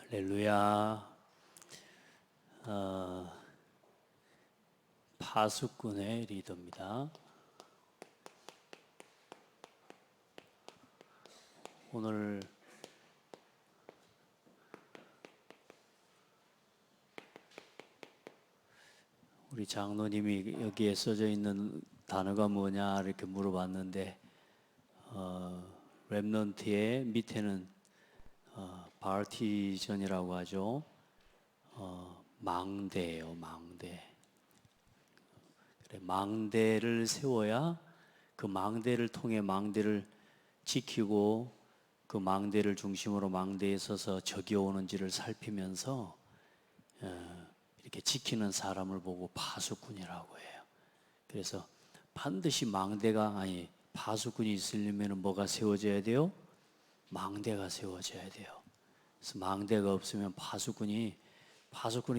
할렐루야. 파수꾼의 리더입니다. 오늘 우리 장로님이 여기에 써져 있는 단어가 뭐냐 이렇게 물어봤는데 렘넌트의 밑에는 파티전이라고 하죠. 망대예요, 망대. 그래, 망대를 세워야 그 망대를 통해 망대를 지키고 그 망대를 중심으로 망대에 서서 적이 오는지를 살피면서 이렇게 지키는 사람을 보고 파수꾼이라고 해요. 그래서 반드시 망대가 아니 파수꾼이 있으려면 뭐가 세워져야 돼요? 망대가 세워져야 돼요. 그래서 망대가 없으면 파수꾼의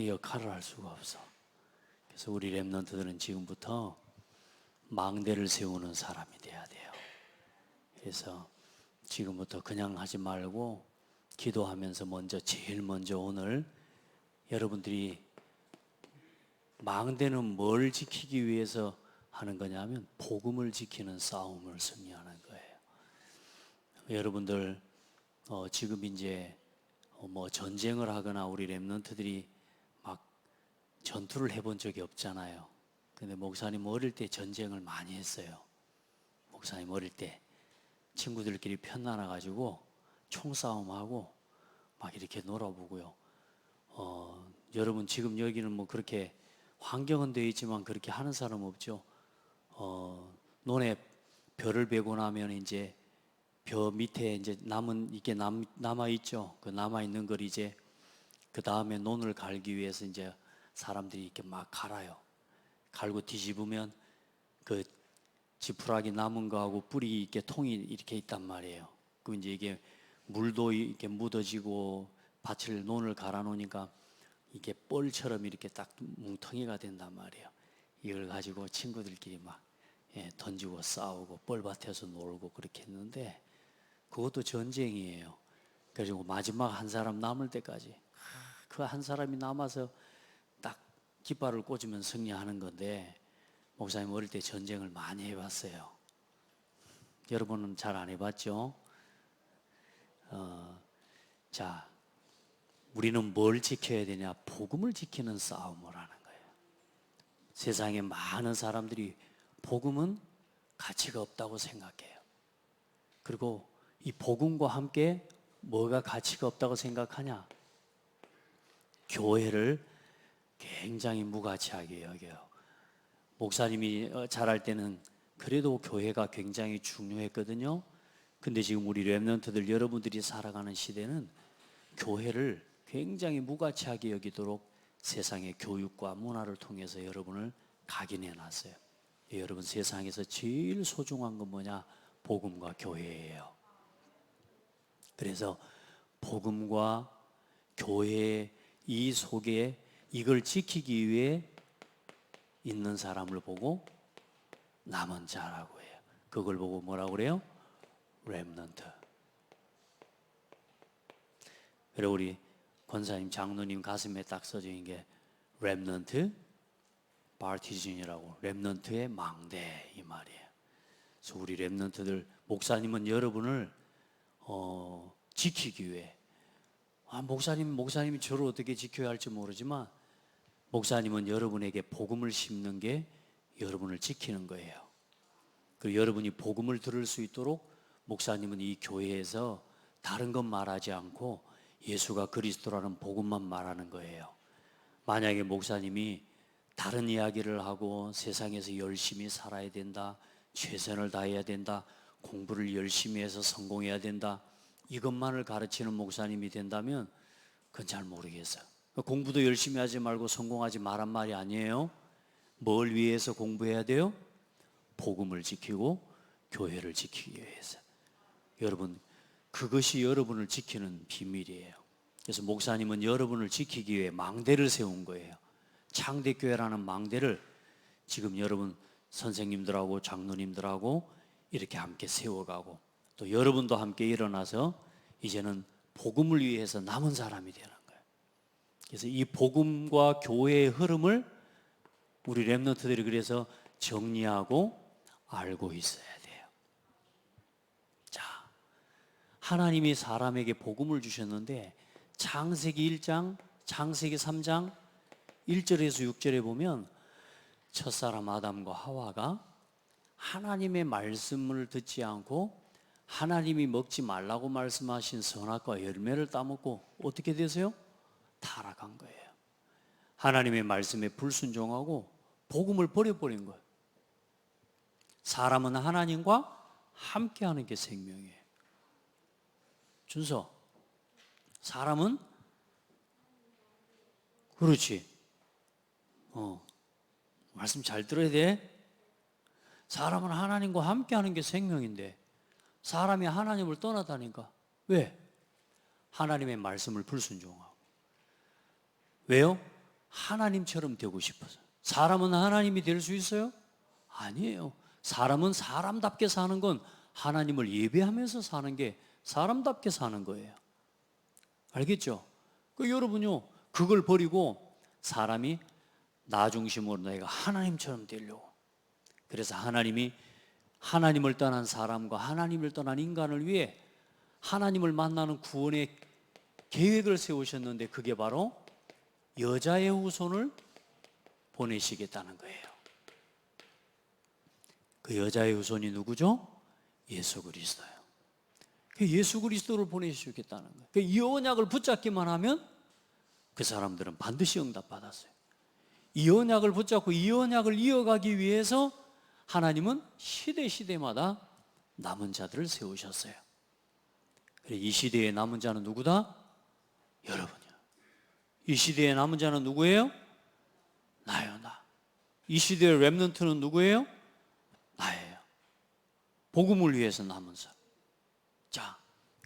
역할을 할 수가 없어. 그래서 우리 렘넌트들은 지금부터 망대를 세우는 사람이 돼야 돼요. 그래서 지금부터 그냥 하지 말고 기도하면서 제일 먼저 오늘 여러분들이 망대는 뭘 지키기 위해서 하는 거냐면 복음을 지키는 싸움을 승리하는 거예요. 여러분들 지금 이제 전쟁을 하거나 우리 렘넌트들이 막 전투를 해본 적이 없잖아요. 근데 목사님 어릴 때 전쟁을 많이 했어요. 목사님 어릴 때 친구들끼리 편나눠가지고 총싸움하고 막 이렇게 놀아보고요. 여러분 지금 여기는 그렇게 환경은 되어 있지만 그렇게 하는 사람 없죠. 논에 벼를 베고 나면 이제 벼 밑에 이제 남은 이게 남아 있죠. 그 남아 있는 걸 이제 그 다음에 논을 갈기 위해서 이제 사람들이 이렇게 막 갈아요. 갈고 뒤집으면 그 지푸라기 남은 거하고 뿌리 이렇게 통이 이렇게 있단 말이에요. 그럼 이제 이게 물도 이렇게 묻어지고 밭을 논을 갈아 놓으니까 이게 뻘처럼 이렇게 딱 뭉텅이가 된단 말이에요. 이걸 가지고 친구들끼리 막 던지고 싸우고 뻘밭에서 놀고 그렇게 했는데 그것도 전쟁이에요. 그리고 마지막 한 사람 남을 때까지 그 한 사람이 남아서 딱 깃발을 꽂으면 승리하는 건데 목사님 어릴 때 전쟁을 많이 해봤어요. 여러분은 잘 안 해봤죠? 자, 우리는 뭘 지켜야 되냐? 복음을 지키는 싸움을 하는 거예요. 세상에 많은 사람들이 복음은 가치가 없다고 생각해요. 그리고 이 복음과 함께 뭐가 가치가 없다고 생각하냐? 교회를 굉장히 무가치하게 여겨요. 목사님이 자랄 때는 그래도 교회가 굉장히 중요했거든요. 근데 지금 우리 렘넌트들 여러분들이 살아가는 시대는 교회를 굉장히 무가치하게 여기도록 세상의 교육과 문화를 통해서 여러분을 각인해 놨어요. 여러분 세상에서 제일 소중한 건 뭐냐? 복음과 교회예요. 그래서 복음과 교회 이 속에 이걸 지키기 위해 있는 사람을 보고 남은 자라고 해요. 그걸 보고 뭐라고 그래요? 렘넌트. 그리고 우리 권사님 장로님 가슴에 딱 써져 있는 게 렘넌트 파티즌이라고, 렘넌트의 망대 이 말이에요. 그래서 우리 렘넌트들 목사님은 여러분을 지키기 위해 목사님이 저를 어떻게 지켜야 할지 모르지만 목사님은 여러분에게 복음을 심는 게 여러분을 지키는 거예요. 그리고 여러분이 복음을 들을 수 있도록 목사님은 이 교회에서 다른 건 말하지 않고 예수가 그리스도라는 복음만 말하는 거예요. 만약에 목사님이 다른 이야기를 하고 세상에서 열심히 살아야 된다, 최선을 다해야 된다, 공부를 열심히 해서 성공해야 된다, 이것만을 가르치는 목사님이 된다면 그건 잘 모르겠어요. 공부도 열심히 하지 말고 성공하지 말란 말이 아니에요. 뭘 위해서 공부해야 돼요? 복음을 지키고 교회를 지키기 위해서. 여러분, 그것이 여러분을 지키는 비밀이에요. 그래서 목사님은 여러분을 지키기 위해 망대를 세운 거예요. 창대교회라는 망대를 지금 여러분 선생님들하고 장로님들하고 이렇게 함께 세워가고 또 여러분도 함께 일어나서 이제는 복음을 위해서 남은 사람이 되는 거예요. 그래서 이 복음과 교회의 흐름을 우리 렘넌트들이 그래서 정리하고 알고 있어야 돼요. 자, 하나님이 사람에게 복음을 주셨는데 창세기 1장, 창세기 3장 1절에서 6절에 보면 첫사람 아담과 하와가 하나님의 말씀을 듣지 않고 하나님이 먹지 말라고 말씀하신 선악과 열매를 따먹고 어떻게 되세요? 타락한 거예요. 하나님의 말씀에 불순종하고 복음을 버려버린 거예요. 사람은 하나님과 함께하는 게 생명이에요. 준서, 사람은 그렇지. 말씀 잘 들어야 돼. 사람은 하나님과 함께하는 게 생명인데 사람이 하나님을 떠나다니까. 왜? 하나님의 말씀을 불순종하고. 왜요? 하나님처럼 되고 싶어서. 사람은 하나님이 될 수 있어요? 아니에요. 사람은 사람답게 사는 건 하나님을 예배하면서 사는 게 사람답게 사는 거예요. 알겠죠? 여러분요, 그걸 버리고 사람이 나 중심으로 내가 하나님처럼 되려고. 그래서 하나님이 하나님을 떠난 사람과 하나님을 떠난 인간을 위해 하나님을 만나는 구원의 계획을 세우셨는데 그게 바로 여자의 후손을 보내시겠다는 거예요. 그 여자의 후손이 누구죠? 예수 그리스도예요. 예수 그리스도를 보내시겠다는 거예요. 이 언약을 붙잡기만 하면 그 사람들은 반드시 응답받았어요. 이 언약을 붙잡고 이 언약을 이어가기 위해서 하나님은 시대마다 남은 자들을 세우셨어요. 이 시대의 남은 자는 누구다? 여러분이요. 이 시대의 남은 자는 누구예요? 나요, 나. 이 시대의 렘넌트는 누구예요? 나예요. 복음을 위해서 남은 사람. 자,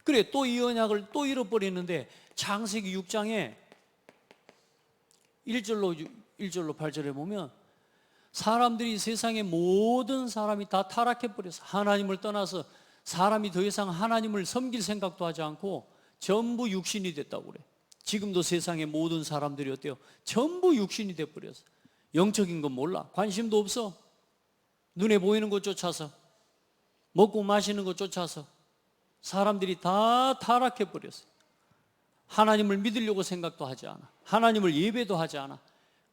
그래, 또 이 언약을 또 잃어버리는데 창세기 6장에 1절로 8절에 보면 사람들이 세상의 모든 사람이 다 타락해버려서 하나님을 떠나서 사람이 더 이상 하나님을 섬길 생각도 하지 않고 전부 육신이 됐다고 그래. 지금도 세상의 모든 사람들이 어때요? 전부 육신이 돼버려서 영적인 건 몰라. 관심도 없어. 눈에 보이는 것 쫓아서 먹고 마시는 것 쫓아서 사람들이 다 타락해버렸어요. 하나님을 믿으려고 생각도 하지 않아. 하나님을 예배도 하지 않아.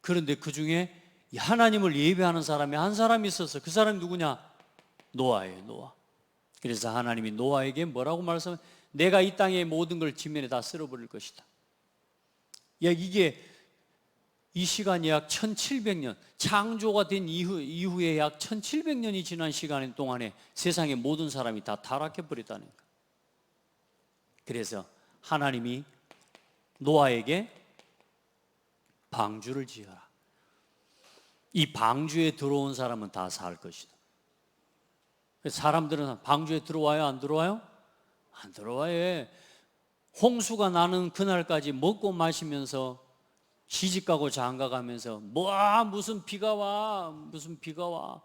그런데 그 중에 하나님을 예배하는 사람이 한 사람이 있어서 그 사람이 누구냐? 노아예요, 노아. 그래서 하나님이 노아에게 뭐라고 말씀하면 내가 이 땅의 모든 걸 지면에 다 쓸어버릴 것이다. 이게 이 시간이 약 1700년, 창조가 된 이후에 약 1700년이 지난 시간 동안에 세상의 모든 사람이 다 타락해버렸다는 거예요. 그래서 하나님이 노아에게 방주를 지어라. 이 방주에 들어온 사람은 다 살 것이다. 사람들은 방주에 들어와요? 안 들어와요? 안 들어와요. 홍수가 나는 그날까지 먹고 마시면서 시집가고 장가가면서 무슨 비가 와, 무슨 비가 와.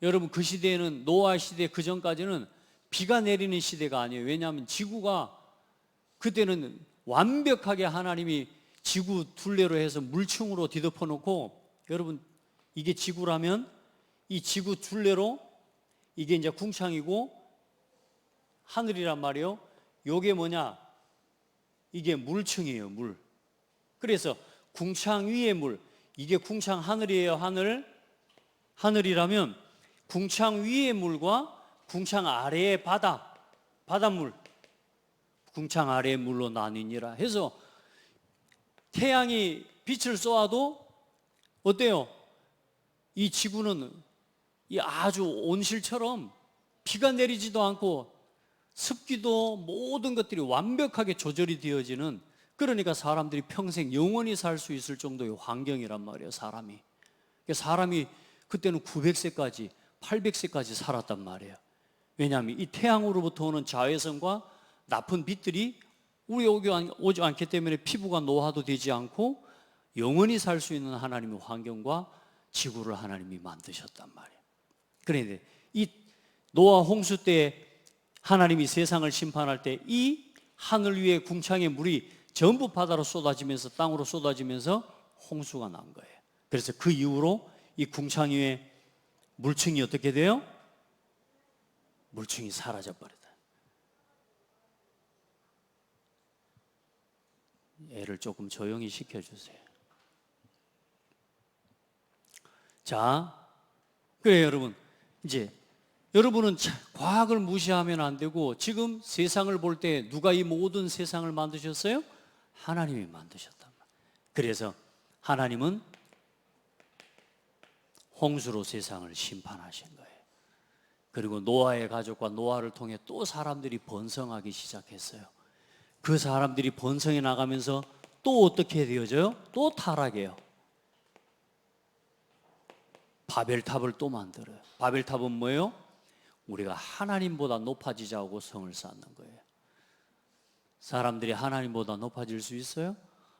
여러분, 그 시대에는 노아 시대 그 전까지는 비가 내리는 시대가 아니에요. 왜냐하면 지구가 그때는 완벽하게 하나님이 지구 둘레로 해서 물층으로 뒤덮어 놓고, 여러분 이게 지구라면 이 지구 둘레로 이게 이제 궁창이고 하늘이란 말이에요. 요게 뭐냐? 이게 물층이에요, 물. 그래서 궁창 위의 물, 이게 궁창 하늘이에요, 하늘. 하늘이라면 궁창 위의 물과 궁창 아래의 바닷물, 궁창 아래의 물로 나뉘니라 해서 태양이 빛을 쏘아도 어때요? 이 지구는 이 아주 온실처럼 비가 내리지도 않고 습기도 모든 것들이 완벽하게 조절이 되어지는, 그러니까 사람들이 평생 영원히 살 수 있을 정도의 환경이란 말이에요. 사람이 그때는 900세까지 800세까지 살았단 말이에요. 왜냐하면 이 태양으로부터 오는 자외선과 나쁜 빛들이 우리 오지 않기 때문에 피부가 노화도 되지 않고 영원히 살 수 있는 하나님의 환경과 지구를 하나님이 만드셨단 말이에요. 그런데 이 노아 홍수 때 하나님이 세상을 심판할 때 이 하늘 위의 궁창의 물이 전부 바다로 쏟아지면서 땅으로 쏟아지면서 홍수가 난 거예요. 그래서 그 이후로 이 궁창 위에 물층이 어떻게 돼요? 물층이 사라져 버렸다. 애를 조금 조용히 시켜주세요. 자, 그래요, 여러분. 이제 여러분은 과학을 무시하면 안 되고, 지금 세상을 볼 때 누가 이 모든 세상을 만드셨어요? 하나님이 만드셨단 말이에요. 그래서 하나님은 홍수로 세상을 심판하신 거예요. 그리고 노아의 가족과 노아를 통해 또 사람들이 번성하기 시작했어요. 그 사람들이 번성해 나가면서 또 어떻게 되어져요? 또 타락해요. 바벨탑을 또 만들어요. 바벨탑은 뭐예요? 우리가 하나님보다 높아지자고 성을 쌓는 거예요. 사람들이 하나님보다 높아질 수 있어요?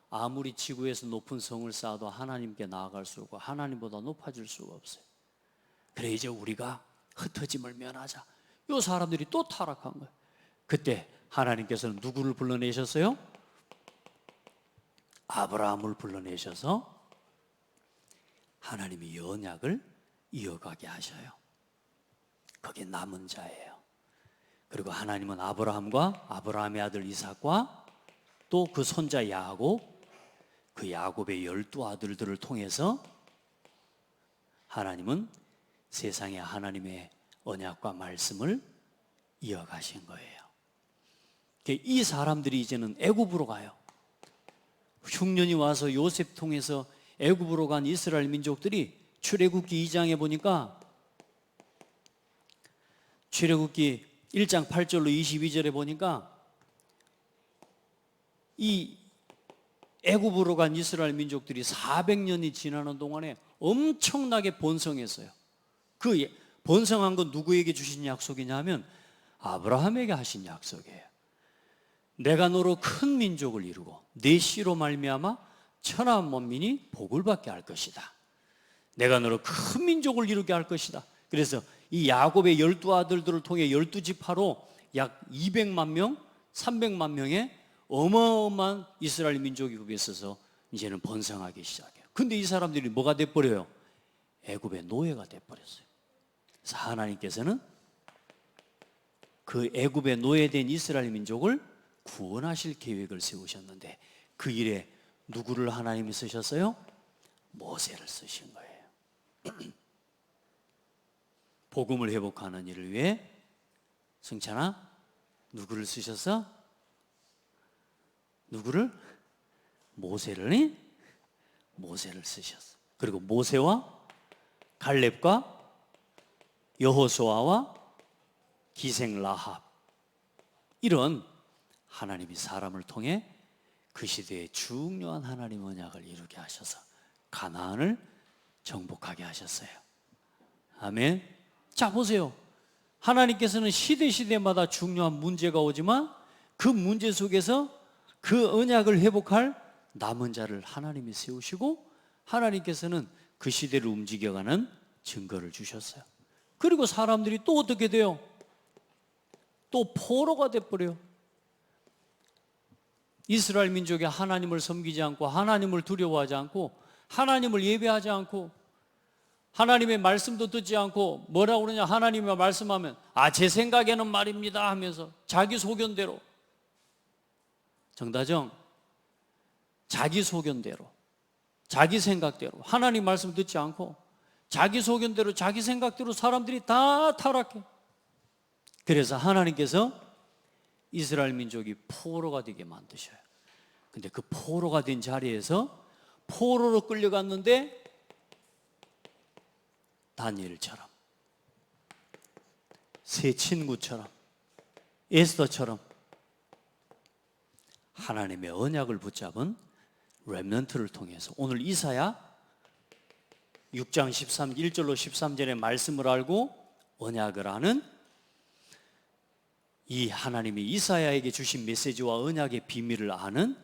아무리 지구에서 높은 성을 쌓아도 하나님께 나아갈 수 없고 하나님보다 높아질 수가 없어요. 그래 이제 우리가 흩어짐을 면하자. 이 사람들이 또 타락한 거예요. 그때 하나님께서는 누구를 불러내셨어요? 아브라함을 불러내셔서 하나님이 언약을 이어가게 하셔요. 그게 남은 자예요. 그리고 하나님은 아브라함과 아브라함의 아들 이삭과 또 그 손자 야곱, 그 야곱의 12아들들을 통해서 하나님은 세상에 하나님의 언약과 말씀을 이어가신 거예요. 이 사람들이 이제는 애굽으로 가요. 흉년이 와서 요셉 통해서 애굽으로 간 이스라엘 민족들이 출애굽기 2장에 보니까, 출애굽기 1장 8절로 22절에 보니까 이 애굽으로 간 이스라엘 민족들이 400년이 지나는 동안에 엄청나게 번성했어요. 그 번성한 건 누구에게 주신 약속이냐면 아브라함에게 하신 약속이에요. 내가 너로 큰 민족을 이루고 네 씨로 말미암아 천하 만민이 복을 받게 할 것이다. 내가 너로 큰 민족을 이루게 할 것이다. 그래서 이 야곱의 12아들들을 통해 12지파로 약 200만 명, 300만 명의 어마어마한 이스라엘 민족이 거기에 있어서 이제는 번성하기 시작해요. 근데 이 사람들이 뭐가 돼버려요? 애굽의 노예가 돼버렸어요. 그래서 하나님께서는 그 애굽의 노예된 이스라엘 민족을 구원하실 계획을 세우셨는데, 그 일에 누구를 하나님이 쓰셨어요? 모세를 쓰신 거예요. 복음을 회복하는 일을 위해 승찬아, 누구를 쓰셨어? 누구를? 모세를 쓰셨어. 그리고 모세와 갈렙과 여호수아와 기생 라합, 이런 하나님이 사람을 통해 그 시대에 중요한 하나님 언약을 이루게 하셔서 가나안을 정복하게 하셨어요. 아멘. 자, 보세요. 하나님께서는 시대마다 중요한 문제가 오지만 그 문제 속에서 그 언약을 회복할 남은 자를 하나님이 세우시고, 하나님께서는 그 시대를 움직여가는 증거를 주셨어요. 그리고 사람들이 또 어떻게 돼요? 또 포로가 돼버려요. 이스라엘 민족이 하나님을 섬기지 않고, 하나님을 두려워하지 않고, 하나님을 예배하지 않고, 하나님의 말씀도 듣지 않고, 뭐라고 그러냐, 하나님이 말씀하면 제 생각에는 말입니다 하면서 자기 소견대로, 정다정, 자기 소견대로, 자기 생각대로, 하나님 말씀 듣지 않고 자기 소견대로, 자기 생각대로 사람들이 다 타락해. 그래서 하나님께서 이스라엘 민족이 포로가 되게 만드셔요. 근데 그 포로가 된 자리에서 포로로 끌려갔는데 다니엘처럼, 세 친구처럼, 에스더처럼 하나님의 언약을 붙잡은 렘넌트를 통해서 오늘 이사야 6장 1절로 13절의 말씀을 알고 언약을 하는, 이 하나님이 이사야에게 주신 메시지와 언약의 비밀을 아는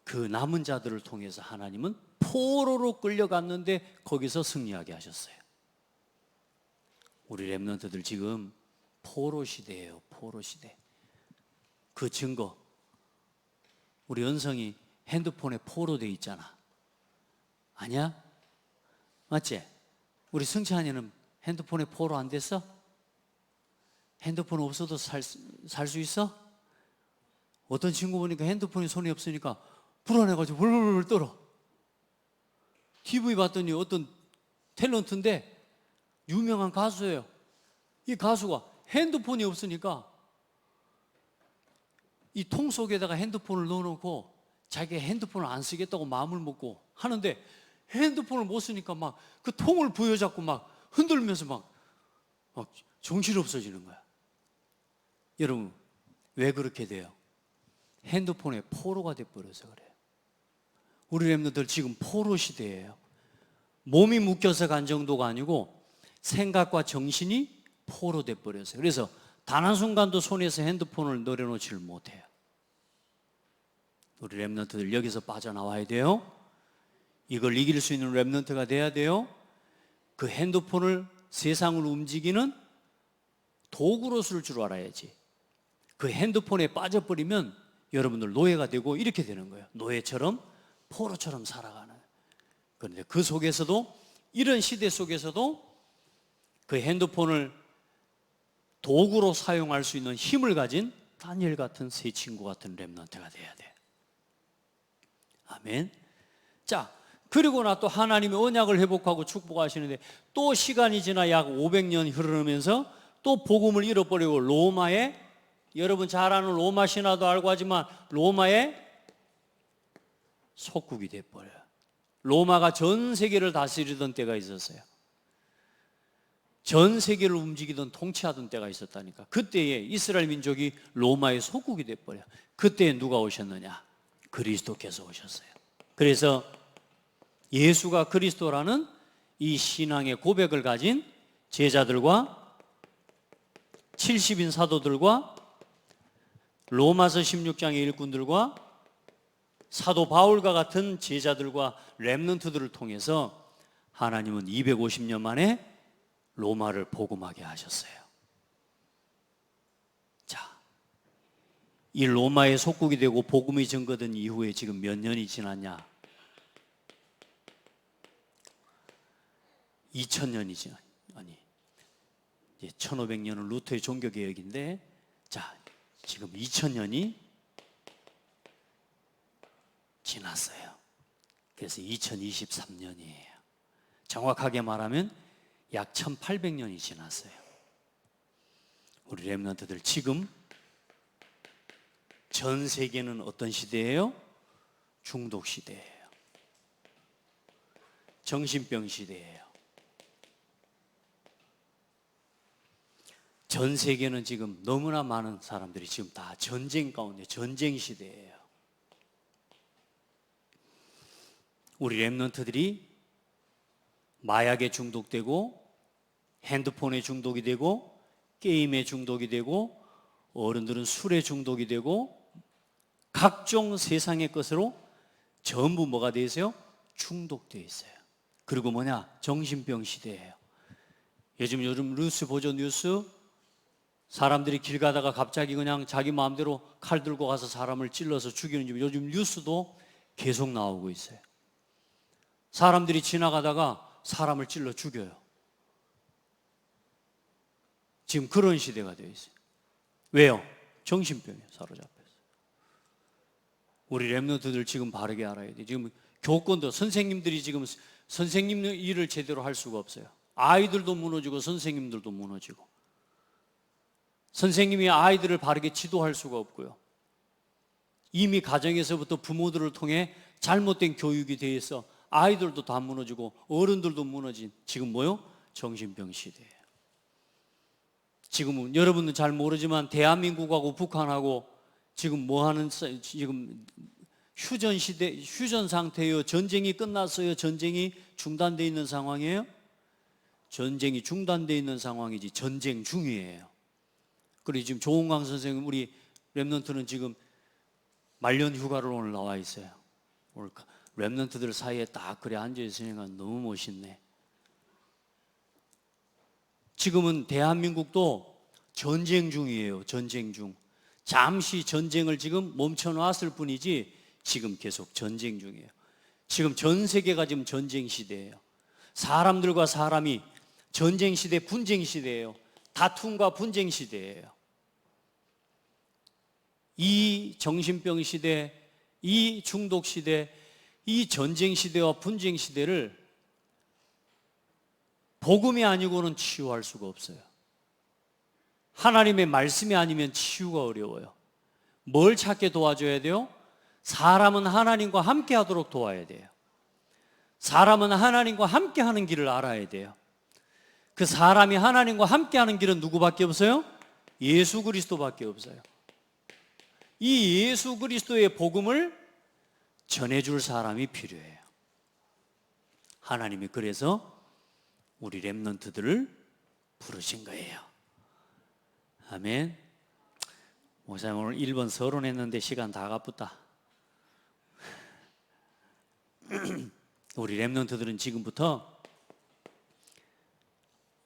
그 남은 자들을 통해서 하나님은 포로로 끌려갔는데 거기서 승리하게 하셨어요. 우리 렘넌트들 지금 포로 시대예요. 포로 시대. 그 증거, 우리 은성이 핸드폰에 포로 돼 있잖아. 아니야? 맞지? 우리 승찬이는 핸드폰에 포로 안 됐어? 핸드폰 없어도 살 수 있어? 어떤 친구 보니까 핸드폰이 손에 없으니까 불안해가지고 벌벌벌 떨어. TV 봤더니 어떤 탤런트인데 유명한 가수예요. 이 가수가 핸드폰이 없으니까 이 통 속에다가 핸드폰을 넣어놓고 자기가 핸드폰을 안 쓰겠다고 마음을 먹고 하는데 핸드폰을 못 쓰니까 막 그 통을 부여잡고 막 흔들면서 막 정신 없어지는 거야. 여러분, 왜 그렇게 돼요? 핸드폰에 포로가 돼버려서 그래요. 우리 렘너들 지금 포로 시대예요. 몸이 묶여서 간 정도가 아니고 생각과 정신이 포로 돼버려서, 그래서 단 한순간도 손에서 핸드폰을 내려놓지를 못해요. 우리 렘너들들 여기서 빠져나와야 돼요. 이걸 이길 수 있는 렘넌트가 돼야 돼요. 그 핸드폰을 세상을 움직이는 도구로 쓸 줄 알아야지. 그 핸드폰에 빠져버리면 여러분들 노예가 되고 이렇게 되는 거예요. 노예처럼 포로처럼 살아가는. 그런데 그 속에서도, 이런 시대 속에서도 그 핸드폰을 도구로 사용할 수 있는 힘을 가진 다니엘 같은 새 친구 같은 렘넌트가 돼야 돼. 아멘. 자, 그리고 나 또 하나님의 언약을 회복하고 축복하시는데 또 시간이 지나 약 500년 흐르면서 또 복음을 잃어버리고 로마에, 여러분 잘 아는 로마 신화도 알고 하지만 로마의 속국이 돼버려요. 로마가 전 세계를 다스리던 때가 있었어요. 전 세계를 움직이던, 통치하던 때가 있었다니까. 그때에 이스라엘 민족이 로마의 속국이 돼버려요. 그때에 누가 오셨느냐? 그리스도께서 오셨어요. 그래서 예수가 그리스도라는 이 신앙의 고백을 가진 제자들과 70인 사도들과 로마서 16장의 일꾼들과 사도 바울과 같은 제자들과 렘넌트들을 통해서 하나님은 250년 만에 로마를 복음하게 하셨어요. 자, 이 로마의 속국이 되고 복음이 증거된 이후에 지금 몇 년이 지났냐? 2000년이 지나, 아니, 이제 1500년은 루터의 종교개혁인데, 자, 지금 2000년이 지났어요. 그래서 2023년이에요. 정확하게 말하면 약 1800년이 지났어요. 우리 렘넌트들 지금 전 세계는 어떤 시대예요? 중독 시대예요. 정신병 시대예요. 전 세계는 지금 너무나 많은 사람들이 지금 다 전쟁 가운데, 전쟁 시대예요. 우리 렘넌트들이 마약에 중독되고 핸드폰에 중독이 되고 게임에 중독이 되고 어른들은 술에 중독이 되고 각종 세상의 것으로 전부 뭐가 되어 있어요? 중독되어 있어요. 그리고 뭐냐? 정신병 시대예요. 요즘 뉴스 보죠, 뉴스? 사람들이 길 가다가 갑자기 그냥 자기 마음대로 칼 들고 가서 사람을 찔러서 죽이는, 요즘 뉴스도 계속 나오고 있어요. 사람들이 지나가다가 사람을 찔러 죽여요. 지금 그런 시대가 되어 있어요. 왜요? 정신병에 사로잡혔어요. 우리 렘넌트들 지금 바르게 알아야 돼. 지금 교권도, 선생님들이 지금 선생님 일을 제대로 할 수가 없어요. 아이들도 무너지고 선생님들도 무너지고. 선생님이 아이들을 바르게 지도할 수가 없고요. 이미 가정에서부터 부모들을 통해 잘못된 교육이 되어 있어 아이들도 다 무너지고 어른들도 무너진, 지금 뭐요? 정신병 시대예요. 지금은 여러분은 잘 모르지만 대한민국하고 북한하고 지금 뭐 하는, 지금 휴전 시대, 휴전 상태예요? 전쟁이 끝났어요? 전쟁이 중단되어 있는 상황이에요? 전쟁이 중단되어 있는 상황이지 전쟁 중이에요. 그리고 지금 조은광 선생님, 우리 렘넌트는 지금 말년 휴가를 오늘 나와 있어요. 오늘 렘넌트들 사이에 딱 그래 앉아 있으니까 너무 멋있네. 지금은 대한민국도 전쟁 중이에요. 전쟁 중. 잠시 전쟁을 지금 멈춰놨을 뿐이지 지금 계속 전쟁 중이에요. 지금 전 세계가 지금 전쟁 시대예요. 사람들과 사람이 전쟁 시대, 분쟁 시대예요. 다툼과 분쟁 시대예요. 이 정신병 시대, 이 중독 시대, 이 전쟁 시대와 분쟁 시대를 복음이 아니고는 치유할 수가 없어요. 하나님의 말씀이 아니면 치유가 어려워요. 뭘 찾게 도와줘야 돼요? 사람은 하나님과 함께 하도록 도와야 돼요. 사람은 하나님과 함께 하는 길을 알아야 돼요. 그 사람이 하나님과 함께 하는 길은 누구밖에 없어요? 예수 그리스도밖에 없어요. 이 예수 그리스도의 복음을 전해줄 사람이 필요해요. 하나님이 그래서 우리 렘넌트들을 부르신 거예요. 아멘. 목사님 오늘 1번 서론했는데 시간 다 가쁘다. 우리 렘넌트들은 지금부터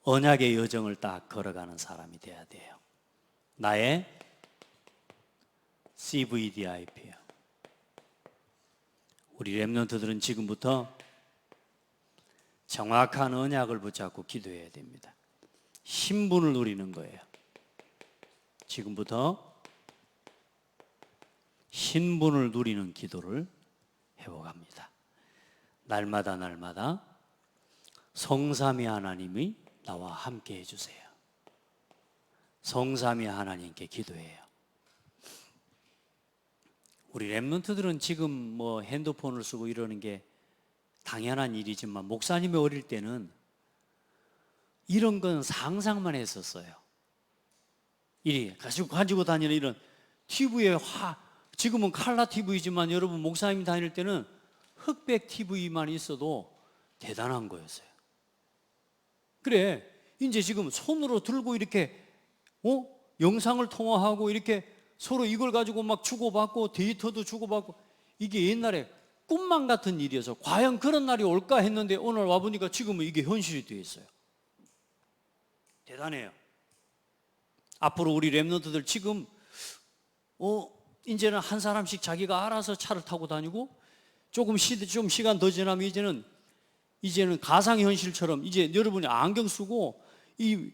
언약의 여정을 딱 걸어가는 사람이 돼야 돼요. 나의 CVDIP요. 우리 렘넌트들은 지금부터 정확한 언약을 붙잡고 기도해야 됩니다. 신분을 누리는 거예요. 지금부터 신분을 누리는 기도를 해보갑니다. 날마다 날마다 성삼위 하나님이 나와 함께 해주세요. 성삼위 하나님께 기도해요. 우리 렘넌트들은 지금 뭐 핸드폰을 쓰고 이러는 게 당연한 일이지만 목사님이 어릴 때는 이런 건 상상만 했었어요. 이리 가지고 다니는 이런 TV에 지금은 칼라 TV지만 여러분 목사님이 다닐 때는 흑백 TV만 있어도 대단한 거였어요. 그래 이제 지금 손으로 들고 이렇게 영상을 통화하고 이렇게 서로 이걸 가지고 막 주고받고 데이터도 주고받고 이게 옛날에 꿈만 같은 일이어서 과연 그런 날이 올까 했는데 오늘 와보니까 지금은 이게 현실이 되어 있어요. 대단해요. 앞으로 우리 렘넌트들 지금 이제는 한 사람씩 자기가 알아서 차를 타고 다니고 좀 시간 더 지나면 이제는 가상현실처럼 이제 여러분이 안경 쓰고 이런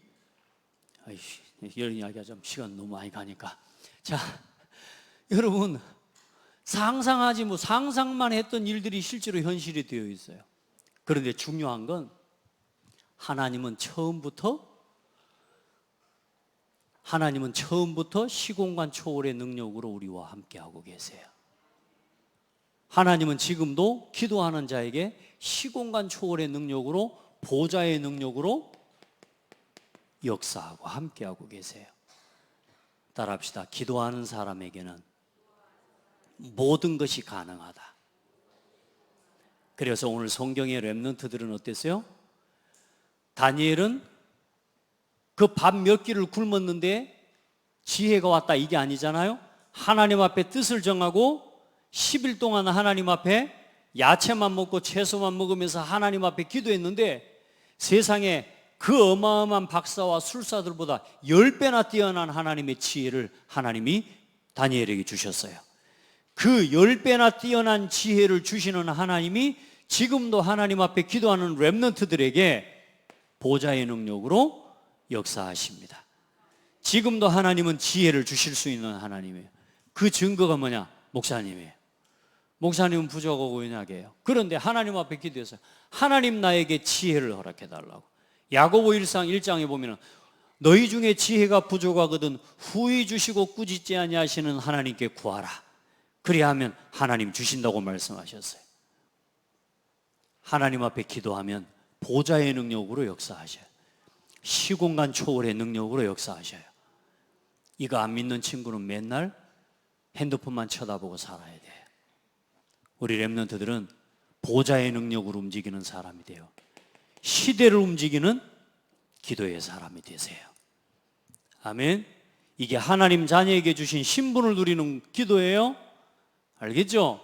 이야기가 좀 시간 너무 많이 가니까 자 여러분 상상만 했던 일들이 실제로 현실이 되어 있어요. 그런데 중요한 건 하나님은 처음부터 시공간 초월의 능력으로 우리와 함께하고 계세요. 하나님은 지금도 기도하는 자에게 시공간 초월의 능력으로 보좌의 능력으로 역사하고 함께하고 계세요. 따라합시다. 기도하는 사람에게는 모든 것이 가능하다. 그래서 오늘 성경의 렘넌트들은 어땠어요? 다니엘은 그 밥 몇 끼를 굶었는데 지혜가 왔다 이게 아니잖아요. 하나님 앞에 뜻을 정하고 10일 동안 하나님 앞에 야채만 먹고 채소만 먹으면서 하나님 앞에 기도했는데 세상에 그 어마어마한 박사와 술사들보다 10배나 뛰어난 하나님의 지혜를 하나님이 다니엘에게 주셨어요. 그 10배나 뛰어난 지혜를 주시는 하나님이 지금도 하나님 앞에 기도하는 렘넌트들에게 보좌의 능력으로 역사하십니다. 지금도 하나님은 지혜를 주실 수 있는 하나님이에요. 그 증거가 뭐냐? 목사님이에요. 목사님은 부족하고 연약해요. 그런데 하나님 앞에 기도해서 하나님 나에게 지혜를 허락해 달라고. 야고보 1장에 보면 너희 중에 지혜가 부족하거든 후히 주시고 꾸짖지 아니하시는 하나님께 구하라. 그리하면 하나님 주신다고 말씀하셨어요. 하나님 앞에 기도하면 보좌의 능력으로 역사하셔요. 시공간 초월의 능력으로 역사하셔요. 이거 안 믿는 친구는 맨날 핸드폰만 쳐다보고 살아야 돼요. 우리 렘넌트들은 보좌의 능력으로 움직이는 사람이 돼요. 시대를 움직이는 기도의 사람이 되세요. 아멘. 이게 하나님 자녀에게 주신 신분을 누리는 기도예요. 알겠죠?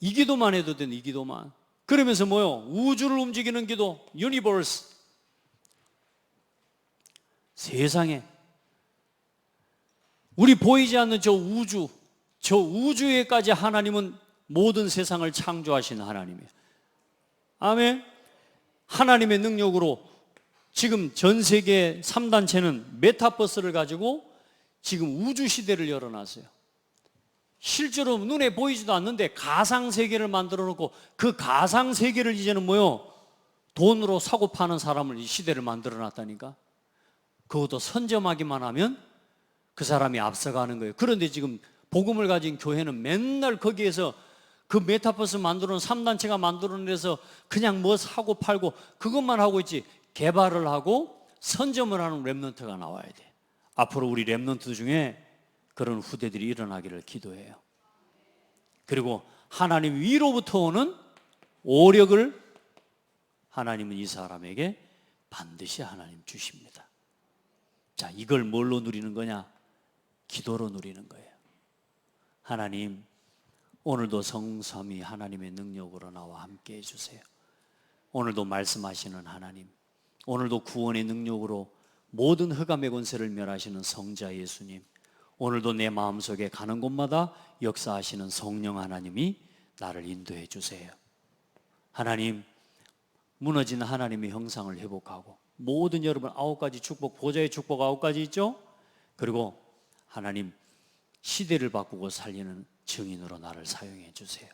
이 기도만 해도 되는 이 기도만. 그러면서 뭐요? 우주를 움직이는 기도, 유니버스. 세상에 우리 보이지 않는 저 우주에까지 하나님은 모든 세상을 창조하신 하나님이에요. 아멘. 하나님의 능력으로 지금 전 세계 3단체는 메타버스를 가지고 지금 우주 시대를 열어놨어요. 실제로 눈에 보이지도 않는데 가상세계를 만들어 놓고 그 가상세계를 이제는 뭐요? 돈으로 사고 파는 사람을, 이 시대를 만들어 놨다니까. 그것도 선점하기만 하면 그 사람이 앞서가는 거예요. 그런데 지금 복음을 가진 교회는 맨날 거기에서 그 메타버스 만들어 놓은 3단체가 만들어내서 그냥 뭐 사고 팔고 그것만 하고 있지, 개발을 하고 선점을 하는 렘넌트가 나와야 돼. 앞으로 우리 렘넌트 중에 그런 후대들이 일어나기를 기도해요. 그리고 하나님 위로부터 오는 오력을 하나님은 이 사람에게 반드시 하나님 주십니다. 자, 이걸 뭘로 누리는 거냐? 기도로 누리는 거예요. 하나님, 오늘도 성삼위 하나님의 능력으로 나와 함께 해주세요. 오늘도 말씀하시는 하나님, 오늘도 구원의 능력으로 모든 흑암의 권세를 멸하시는 성자 예수님, 오늘도 내 마음속에 가는 곳마다 역사하시는 성령 하나님이 나를 인도해 주세요. 하나님, 무너진 하나님의 형상을 회복하고 모든 여러분 9가지 축복, 보좌의 축복 9가지 있죠? 그리고 하나님, 시대를 바꾸고 살리는 증인으로 나를 사용해 주세요.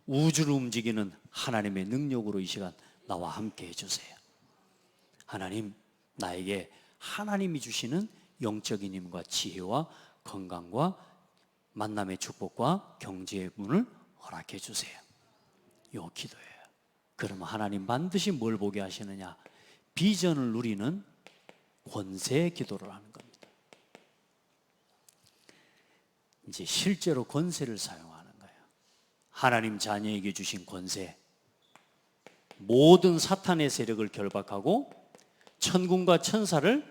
우주를 움직이는 하나님의 능력으로 이 시간 나와 함께 해주세요. 하나님, 나에게 하나님이 주시는 영적인 힘과 지혜와 건강과 만남의 축복과 경제의 문을 허락해 주세요. 요 기도예요. 그러면 하나님 반드시 뭘 보게 하시느냐? 비전을 누리는 권세의 기도를 하는 겁니다. 이제 실제로 권세를 사용하는 거예요. 하나님 자녀에게 주신 권세, 모든 사탄의 세력을 결박하고 천군과 천사를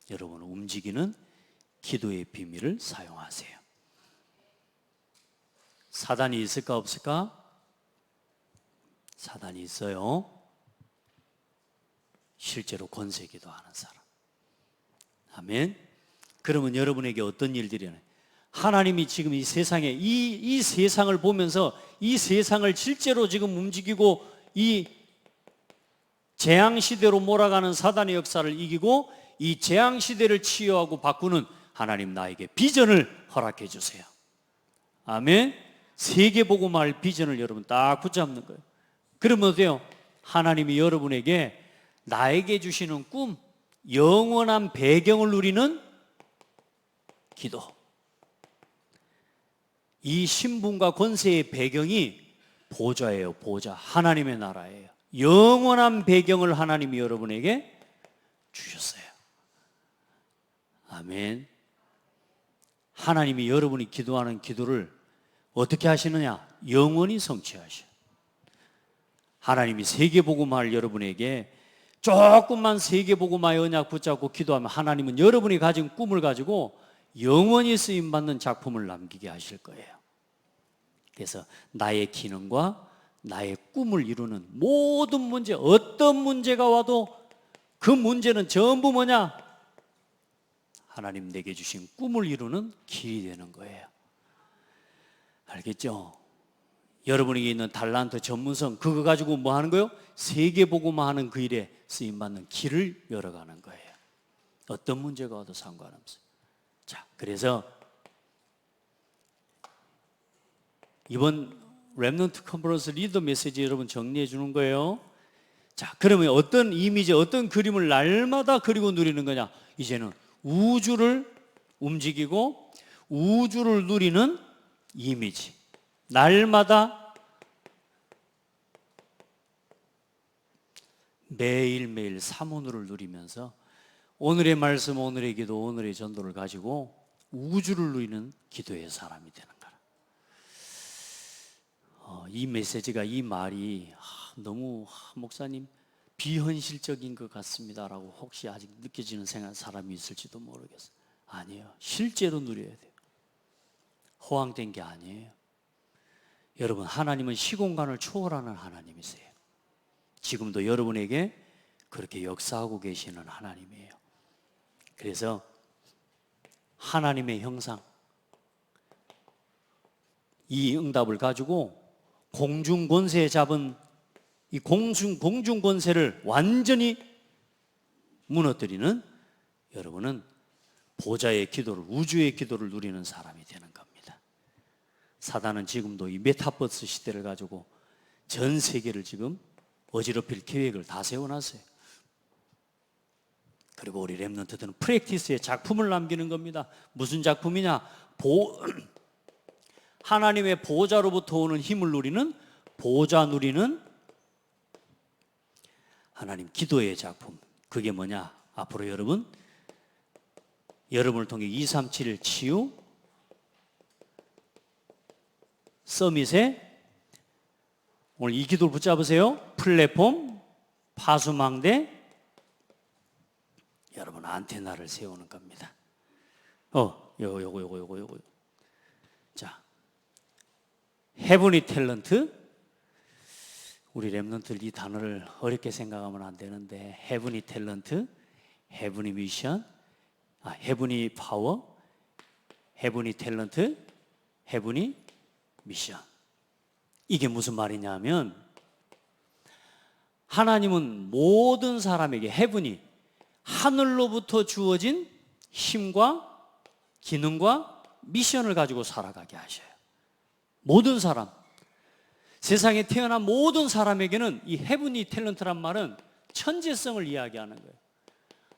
여러분 움직이는 기도의 비밀을 사용하세요. 사단이 있을까 없을까? 사단이 있어요. 실제로 권세 기도하는 사람. 아멘. 그러면 여러분에게 어떤 일들이 일어나요? 하나님이 지금 이 세상에 이 세상을 보면서 이 세상을 실제로 지금 움직이고 이 재앙시대로 몰아가는 사단의 역사를 이기고 이 재앙시대를 치유하고 바꾸는 하나님, 나에게 비전을 허락해 주세요. 아멘. 세계복음화할 비전을 여러분 딱 붙잡는 거예요. 그러면 어때요? 하나님이 여러분에게 나에게 주시는 꿈, 영원한 배경을 누리는 기도, 이 신분과 권세의 배경이 보좌예요. 보좌, 하나님의 나라예요. 영원한 배경을 하나님이 여러분에게 주셨어요. 아멘. 하나님이 여러분이 기도하는 기도를 어떻게 하시느냐? 영원히 성취하셔. 하나님이 세계복음화를 여러분에게 조금만 세계복음화의 언약 붙잡고 기도하면 하나님은 여러분이 가진 꿈을 가지고 영원히 쓰임받는 작품을 남기게 하실 거예요. 그래서 나의 기능과 나의 꿈을 이루는 모든 문제, 어떤 문제가 와도 그 문제는 전부 뭐냐? 하나님 내게 주신 꿈을 이루는 길이 되는 거예요. 알겠죠? 여러분에게 있는 달란트, 전문성, 그거 가지고 뭐 하는 거예요? 세계복음화하는 그 일에 쓰임받는 길을 열어가는 거예요. 어떤 문제가 와도 상관없어요. 자, 그래서 이번 렘넌트 컨퍼런스 리더 메시지 여러분 정리해 주는 거예요. 자, 그러면 어떤 이미지, 어떤 그림을 날마다 그리고 누리는 거냐? 이제는 우주를 움직이고 우주를 누리는 이미지, 날마다 매일매일 사모누를 누리면서 오늘의 말씀, 오늘의 기도, 오늘의 전도를 가지고 우주를 누리는 기도의 사람이 되는 거라. 이 메시지가, 이 말이 너무 목사님 비현실적인 것 같습니다라고 혹시 아직 느껴지는 사람이 있을지도 모르겠어요. 아니에요. 실제로 누려야 돼요. 허황된 게 아니에요. 여러분, 하나님은 시공간을 초월하는 하나님이세요. 지금도 여러분에게 그렇게 역사하고 계시는 하나님이에요. 그래서 하나님의 형상. 이 응답을 가지고 공중 권세에 잡은 이 공중 권세를 완전히 무너뜨리는 여러분은 보좌의 기도를, 우주의 기도를 누리는 사람이 되는 겁니다. 사단은 지금도 이 메타버스 시대를 가지고 전 세계를 지금 어지럽힐 계획을 다 세워놨어요. 그리고 우리 렘넌트들은 프랙티스의 작품을 남기는 겁니다. 무슨 작품이냐? 하나님의 보좌로부터 오는 힘을 누리는, 보좌 누리는 하나님 기도의 작품. 그게 뭐냐? 앞으로 여러분을 통해 237 치유 서밋에 오늘 이 기도를 붙잡으세요. 플랫폼, 파수망대, 여러분 안테나를 세우는 겁니다. 요거. 자, 헤븐리 탤런트. 우리 렘넌트들 이 단어를 어렵게 생각하면 안 되는데, 헤븐리 탤런트, 헤븐리 미션, 헤븐리 파워, 헤븐리 탤런트, 헤븐리 미션. 이게 무슨 말이냐면, 하나님은 모든 사람에게 헤븐이 하늘로부터 주어진 힘과 기능과 미션을 가지고 살아가게 하셔요. 모든 사람, 세상에 태어난 모든 사람에게는 이 헤븐리 탤런트란 말은 천재성을 이야기하는 거예요.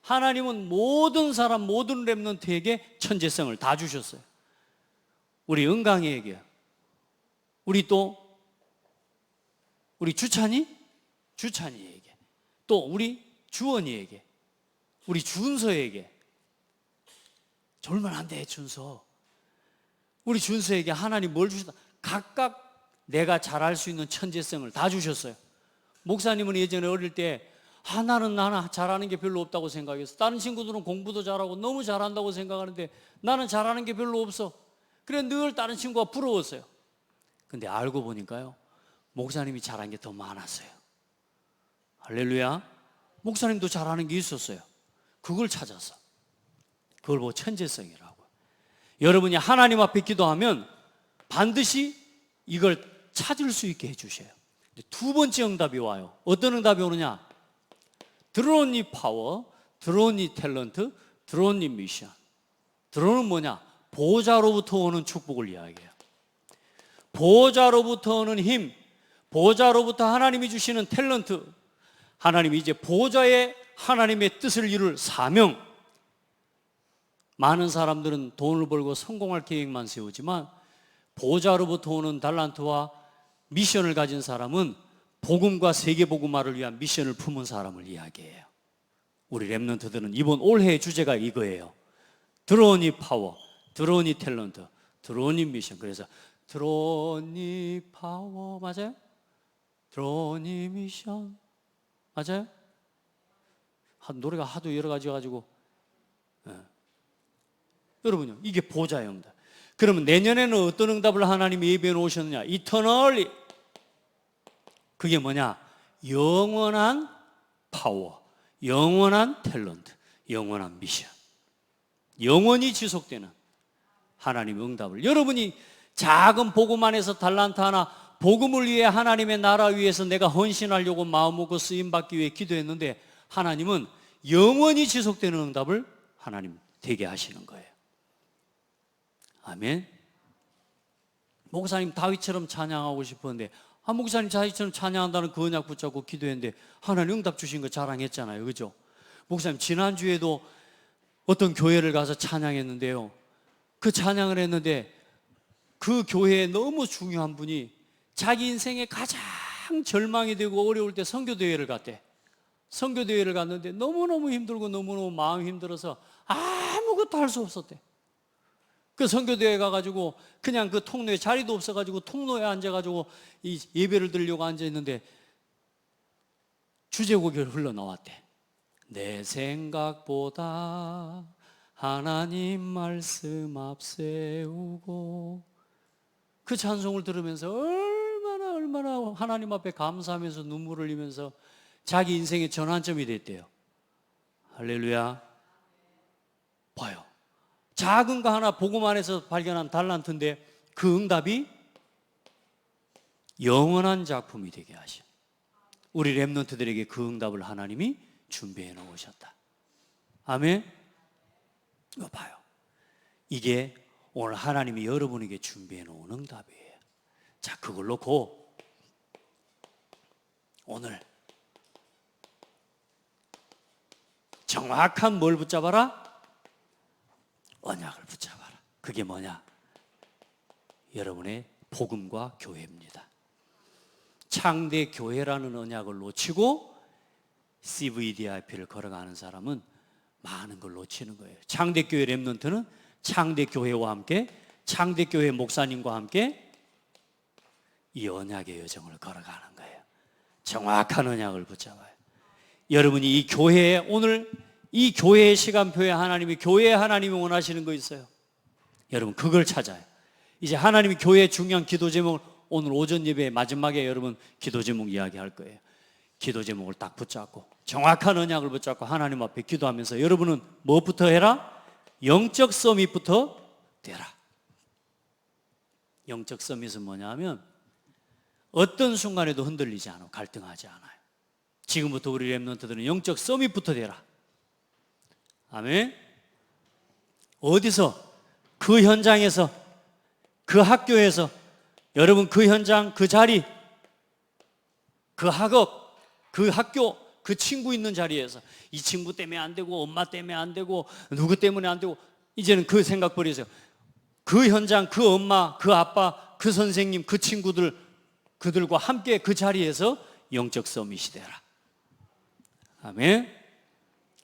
하나님은 모든 사람, 모든 렘넌트에게 천재성을 다 주셨어요. 우리 은강이에게, 우리 주찬이에게, 또 우리 주원이에게, 우리 준서에게. 졸면 안 돼, 준서. 우리 준서에게 하나님 뭘 주셨다? 각각 내가 잘할 수 있는 천재성을 다 주셨어요. 목사님은 예전에 어릴 때 나는 잘하는 게 별로 없다고 생각했어. 다른 친구들은 공부도 잘하고 너무 잘한다고 생각하는데 나는 잘하는 게 별로 없어. 그래 늘 다른 친구가 부러웠어요. 근데 알고 보니까요, 목사님이 잘한 게 더 많았어요. 할렐루야. 목사님도 잘하는 게 있었어요. 그걸 찾아서, 그걸 보고 천재성이라고. 여러분이 하나님 앞에 기도하면 반드시 이걸 찾을 수 있게 해주셔요. 두 번째 응답이 와요. 어떤 응답이 오느냐? 드론이 파워, 드론이 탤런트, 드론이 미션. 드론은 뭐냐? 보좌로부터 오는 축복을 이야기해요. 보좌로부터 오는 힘, 보좌로부터 하나님이 주시는 탤런트, 하나님이 이제 보좌에 하나님의 뜻을 이룰 사명. 많은 사람들은 돈을 벌고 성공할 계획만 세우지만 보좌로부터 오는 달란트와 미션을 가진 사람은 복음과 세계복음화를 위한 미션을 품은 사람을 이야기해요. 우리 렘넌트들은 이번 올해의 주제가 이거예요. 드론이 파워, 드론이 탤런트, 드론이 미션. 그래서 드론이 파워 맞아요? 드론이 미션 맞아요? 노래가 하도 여러 가지 가지고 여러분요, 이게 보좌의 응답. 그러면 내년에는 어떤 응답을 하나님이 예배해 놓으셨느냐? 이터널리. 그게 뭐냐? 영원한 파워, 영원한 탤런트, 영원한 미션. 영원히 지속되는 하나님의 응답을. 여러분이 작은 복음 안에서 달란트 하나, 복음을 위해 하나님의 나라 위해서 내가 헌신하려고 마음먹고 쓰임받기 위해 기도했는데 하나님은 영원히 지속되는 응답을 하나님 되게 하시는 거예요. 아멘. 목사님 다윗처럼 찬양하고 싶었는데 목사님 다윗처럼 찬양한다는 그 언약 붙잡고 기도했는데 하나님 응답 주신 거 자랑했잖아요. 그죠? 목사님 지난주에도 어떤 교회를 가서 찬양했는데요, 그 찬양을 했는데 그 교회에 너무 중요한 분이 자기 인생에 가장 절망이 되고 어려울 때 선교대회를 갔대. 선교대회를 갔는데 너무너무 힘들고 너무너무 마음이 힘들어서 아무것도 할 수 없었대. 그 선교대회 가가지고 그냥 그 통로에 자리도 없어가지고 통로에 앉아가지고 이 예배를 드리려고 앉아있는데 주제곡이 흘러나왔대. 내 생각보다 하나님 말씀 앞세우고. 그 찬송을 들으면서 얼마나 하나님 앞에 감사하면서 눈물을 흘리면서 자기 인생의 전환점이 됐대요. 할렐루야. 봐요, 작은 거 하나 복음 안에서 발견한 달란트인데 그 응답이 영원한 작품이 되게 하셔. 우리 렘넌트들에게 그 응답을 하나님이 준비해 놓으셨다. 아멘. 이거 봐요. 이게 오늘 하나님이 여러분에게 준비해 놓은 응답이에요. 자, 그걸 놓고 오늘 정확한 뭘 붙잡아라? 언약을 붙잡아라. 그게 뭐냐? 여러분의 복음과 교회입니다. 창대 교회라는 언약을 놓치고 CVDIP를 걸어가는 사람은 많은 걸 놓치는 거예요. 창대 교회 렘넌트는 창대 교회와 함께, 창대 교회 목사님과 함께 이 언약의 여정을 걸어가는 거예요. 정확한 언약을 붙잡아요. 여러분이 이 교회에, 오늘 이 교회의 시간표에 교회에 하나님이 원하시는 거 있어요. 여러분 그걸 찾아요. 이제 하나님이 교회의 중요한 기도 제목을 오늘 오전 예배 마지막에 여러분 기도 제목 이야기할 거예요. 기도 제목을 딱 붙잡고 정확한 언약을 붙잡고 하나님 앞에 기도하면서 여러분은 무엇부터 해라? 영적 서밋부터 되라. 영적 서밋은 뭐냐 하면 어떤 순간에도 흔들리지 않아, 갈등하지 않아요. 지금부터 우리 렘넌트들은 영적 서밋부터 되라. 아멘. 어디서? 그 현장에서, 그 학교에서, 여러분 그 현장, 그 자리, 그 학업, 그 학교, 그 친구 있는 자리에서 이 친구 때문에 안 되고 엄마 때문에 안 되고 누구 때문에 안 되고 이제는 그 생각 버리세요. 그 현장, 그 엄마, 그 아빠, 그 선생님, 그 친구들, 그들과 함께 그 자리에서 영적 서밋이 되라. 아멘.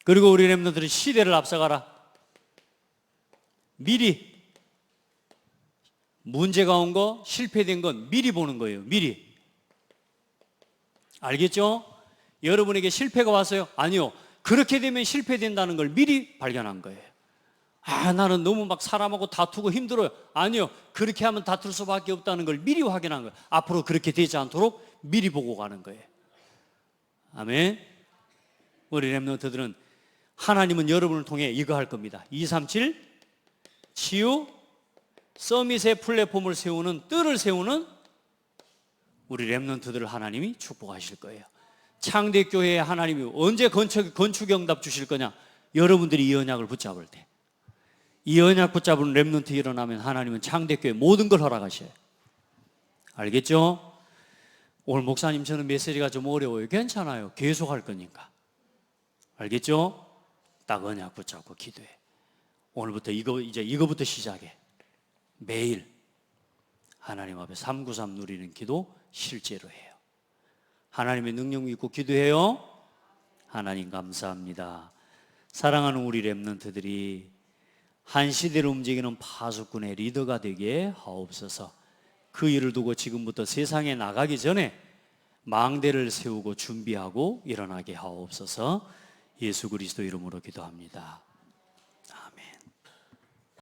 그리고 우리 렘넌트들은 시대를 앞서가라. 미리 문제가 온 거, 실패된 건 미리 보는 거예요. 미리. 알겠죠? 여러분에게 실패가 왔어요? 아니요. 그렇게 되면 실패된다는 걸 미리 발견한 거예요. 아, 나는 너무 막 사람하고 다투고 힘들어요. 아니요. 그렇게 하면 다툴 수밖에 없다는 걸 미리 확인한 거예요. 앞으로 그렇게 되지 않도록 미리 보고 가는 거예요. 아멘. 우리 렘넌트들은 하나님은 여러분을 통해 이거 할 겁니다. 237 치유 서밋의 플랫폼을 세우는, 뜰을 세우는 우리 렘넌트들을 하나님이 축복하실 거예요. 창대교회에 하나님이 언제 건축응답 주실 거냐? 여러분들이 이 언약을 붙잡을 때, 이 언약 붙잡은 렘넌트 일어나면 하나님은 창대교회 모든 걸 허락하셔요. 알겠죠? 오늘 목사님 저는 메시지가 좀 어려워요. 괜찮아요. 계속 할 거니까. 알겠죠? 딱 언약 붙잡고 기도해. 오늘부터 이거부터 시작해. 매일 하나님 앞에 393 누리는 기도 실제로 해요. 하나님의 능력 믿고 기도해요. 하나님 감사합니다. 사랑하는 우리 렘넌트들이 한 시대를 움직이는 파수꾼의 리더가 되게 하옵소서. 그 일을 두고 지금부터 세상에 나가기 전에 망대를 세우고 준비하고 일어나게 하옵소서. 예수 그리스도 이름으로 기도합니다.